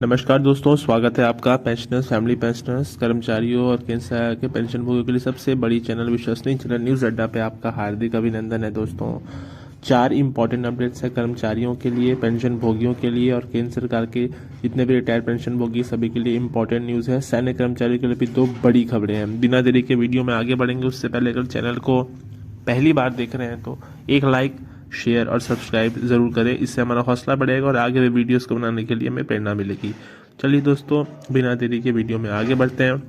नमस्कार दोस्तों, स्वागत है आपका पेंशनर्स, फैमिली पेंशनर्स, कर्मचारियों और केंद्र सरकार के पेंशन भोगियों के लिए सबसे बड़ी चैनल विश्वसनीय चैनल न्यूज़ अड्डा पे आपका हार्दिक अभिनंदन है। दोस्तों, 4 इंपॉर्टेंट अपडेट्स है कर्मचारियों के लिए, पेंशन भोगियों के लिए और केंद्र सरकार के जितने भी रिटायर्ड पेंशन भोगी सभी के लिए इंपॉर्टेंट न्यूज़ है। सैन्य कर्मचारियों के लिए भी 2 बड़ी खबरें हैं। बिना देरी के वीडियो में आगे बढ़ेंगे उससे पहले अगर चैनल को पहली बार देख रहे हैं तो एक लाइक, शेयर और सब्सक्राइब ज़रूर करें। इससे हमारा हौसला बढ़ेगा और आगे भी वीडियोस को बनाने के लिए हमें प्रेरणा मिलेगी। चलिए दोस्तों, बिना देरी के वीडियो में आगे बढ़ते हैं।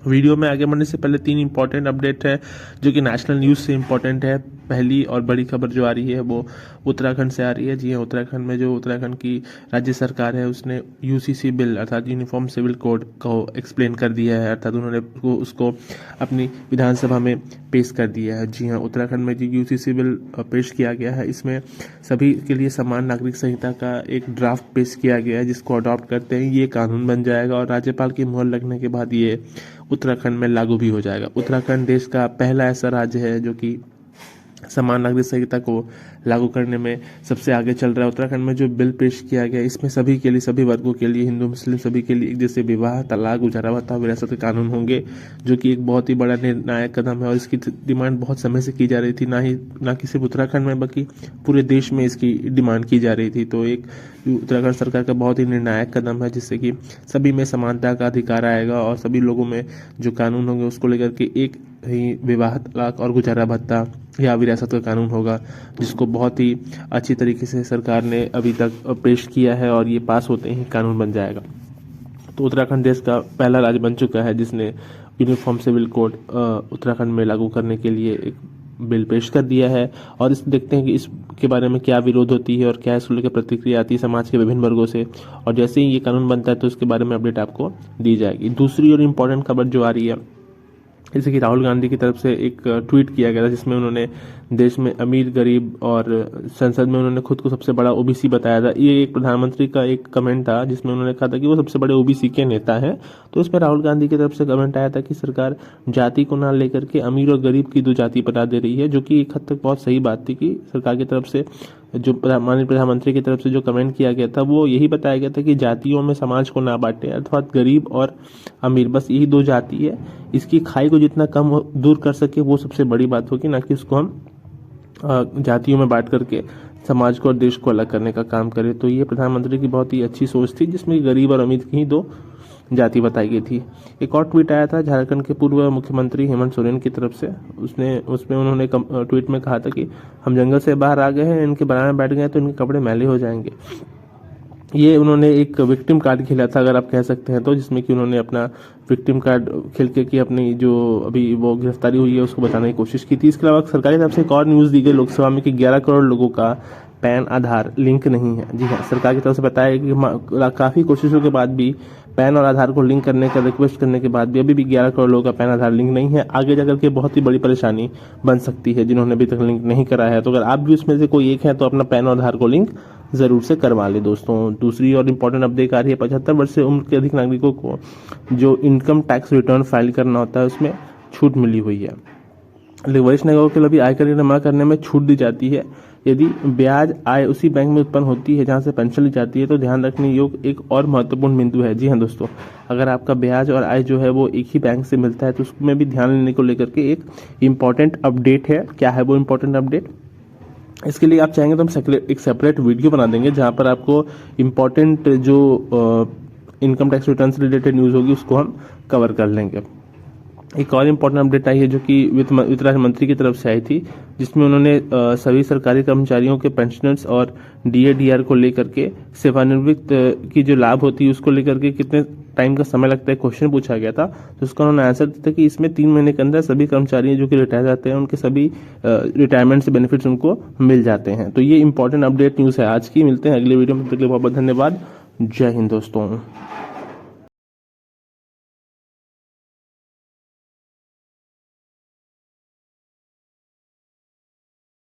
वीडियो में आगे बढ़ने से पहले 3 इंपॉर्टेंट अपडेट है जो कि नेशनल न्यूज़ से इंपॉर्टेंट है। पहली और बड़ी खबर जो आ रही है वो उत्तराखंड से आ रही है। जी हाँ, उत्तराखंड में जो उत्तराखंड की राज्य सरकार है उसने यूसीसी बिल अर्थात यूनिफॉर्म सिविल कोड को एक्सप्लेन कर दिया है, अर्थात उन्होंने उसको अपनी विधानसभा में पेश कर दिया है। जी हाँ, उत्तराखंड में जो यूसीसी बिल पेश किया गया है इसमें सभी के लिए समान नागरिक संहिता का एक ड्राफ्ट पेश किया गया है, जिसको अडॉप्ट करते ही ये कानून बन जाएगा और राज्यपाल की मुहर लगने के बाद ये उत्तराखंड में लागू भी हो जाएगा। उत्तराखंड देश का पहला ऐसा राज्य है जो कि समान नागरिक संहिता को लागू करने में सबसे आगे चल रहा है। उत्तराखंड में जो बिल पेश किया गया इसमें सभी के लिए, सभी वर्गों के लिए, हिंदू मुस्लिम सभी के लिए एक जैसे विवाह, तलाक, गुजारा भत्ता, विरासत के कानून होंगे, जो कि एक बहुत ही बड़ा निर्णायक कदम है और इसकी डिमांड बहुत समय से की जा रही थी। ना कि सिर्फ उत्तराखंड में बल्कि पूरे देश में इसकी डिमांड की जा रही थी। तो एक उत्तराखंड सरकार का बहुत ही निर्णायक कदम है जिससे कि सभी में समानता का अधिकार आएगा और सभी लोगों में जो कानून होंगे उसको लेकर के एक ही विवाह, तलाक और गुजारा भत्ता या विरासत का कानून होगा, जिसको बहुत ही अच्छी तरीके से सरकार ने अभी तक पेश किया है और ये पास होते ही कानून बन जाएगा। तो उत्तराखंड देश का पहला राज्य बन चुका है जिसने यूनिफॉर्म सिविल कोड उत्तराखंड में लागू करने के लिए एक बिल पेश कर दिया है। और इस देखते हैं कि इसके बारे में क्या विरोध होती है और क्या इसको लेकर प्रतिक्रिया आती है समाज के विभिन्न वर्गों से, और जैसे ही ये कानून बनता है तो इसके बारे में अपडेट आपको दी जाएगी। दूसरी और इम्पोर्टेंट खबर जो आ रही है, जैसे कि राहुल गांधी की तरफ से एक ट्वीट किया गया था जिसमें उन्होंने देश में अमीर, गरीब और संसद में उन्होंने खुद को सबसे बड़ा ओबीसी बताया था। ये एक प्रधानमंत्री का एक कमेंट था जिसमें उन्होंने कहा था कि वो सबसे बड़े ओबीसी के नेता हैं। तो इसमें राहुल गांधी की तरफ से कमेंट आया था कि सरकार जाति को ना लेकर के अमीर और गरीब की 2 जाति बना दे रही है, जो कि एक हद तक बहुत सही बात थी कि सरकार की तरफ से जो माननीय प्रधानमंत्री की तरफ से जो कमेंट किया गया था वो यही बताया गया था कि जातियों में समाज को ना बांटे, अर्थात गरीब और अमीर बस यही 2 जाति है। इसकी खाई को जितना कम दूर कर सके वो सबसे बड़ी बात होगी, ना कि उसको हम जातियों में बांट करके समाज को और देश को अलग करने का काम करें। तो ये प्रधानमंत्री की बहुत ही अच्छी सोच थी जिसमें गरीब और अमीर की ही 2 जाति बताई गई थी। एक और ट्वीट आया था झारखंड के पूर्व मुख्यमंत्री हेमंत सोरेन की तरफ से। उसमें उन्होंने ट्वीट में कहा था कि हम जंगल से बाहर आ गए हैं, इनके बराबर में बैठ गए तो इनके कपड़े मैले हो जाएंगे। ये उन्होंने एक विक्टिम कार्ड खेला था अगर आप कह सकते हैं तो, जिसमें कि उन्होंने अपना विक्टिम कार्ड खेल के कि अपनी जो अभी वो गिरफ्तारी हुई है उसको बताने की कोशिश की थी। इसके अलावा सरकारी तरफ से एक और न्यूज़ दी गई लोकसभा में कि 11 करोड़ लोगों का पैन आधार लिंक नहीं है। जी हाँ, सरकार की तरफ से बताया कि काफ़ी कोशिशों के बाद भी पैन और आधार को लिंक करने का रिक्वेस्ट करने के बाद भी अभी भी 11 करोड़ लोगों का पैन आधार लिंक नहीं है। आगे जाकर के बहुत ही बड़ी परेशानी बन सकती है जिन्होंने अभी तक लिंक नहीं करा है। तो अगर आप भी उसमें से कोई एक है तो अपना पैन और आधार को लिंक ज़रूर से करवा ले दोस्तों। दूसरी और इम्पोर्टेंट अपडेट आ रही है, 75 वर्ष से उम्र के अधिक नागरिकों को जो इनकम टैक्स रिटर्न फाइल करना होता है उसमें छूट मिली हुई है। लेकिन वरिष्ठ नागरिकों के लिए भी आयकर जमा करने में छूट दी जाती है यदि ब्याज आय उसी बैंक में उत्पन्न होती है जहां से पेंशन ली जाती है। तो ध्यान रखने योग्य एक और महत्वपूर्ण बिंदु है। जी हाँ दोस्तों, अगर आपका ब्याज और आय जो है वो एक ही बैंक से मिलता है तो उसमें भी ध्यान लेने को लेकर के एक इम्पॉर्टेंट अपडेट है। क्या है वो इम्पोर्टेंट अपडेट? इसके लिए आप चाहेंगे तो हम एक सेपरेट वीडियो बना देंगे जहां पर आपको इम्पोर्टेंट जो इनकम टैक्स रिटर्न से रिलेटेड न्यूज़ होगी उसको हम कवर कर लेंगे। एक और इम्पोर्टेंट अपडेट आई है जो कि वित्त राज्य मंत्री की तरफ से आई थी, जिसमें उन्होंने सभी सरकारी कर्मचारियों के पेंशनर्स और डीए को लेकर के सेवानिवृत्त की जो लाभ होती है उसको लेकर के कितने टाइम का समय लगता है क्वेश्चन पूछा गया था। तो उसका उन्होंने आंसर दिया था कि इसमें 3 महीने के अंदर सभी कर्मचारी जो कि रिटायर जाते हैं उनके सभी रिटायरमेंट से बेनिफिट्स उनको मिल जाते हैं। तो ये इंपॉर्टेंट अपडेट न्यूज़ है आज की। मिलते हैं अगले वीडियो में, तब तक के लिए बहुत बहुत धन्यवाद। जय हिंद दोस्तों।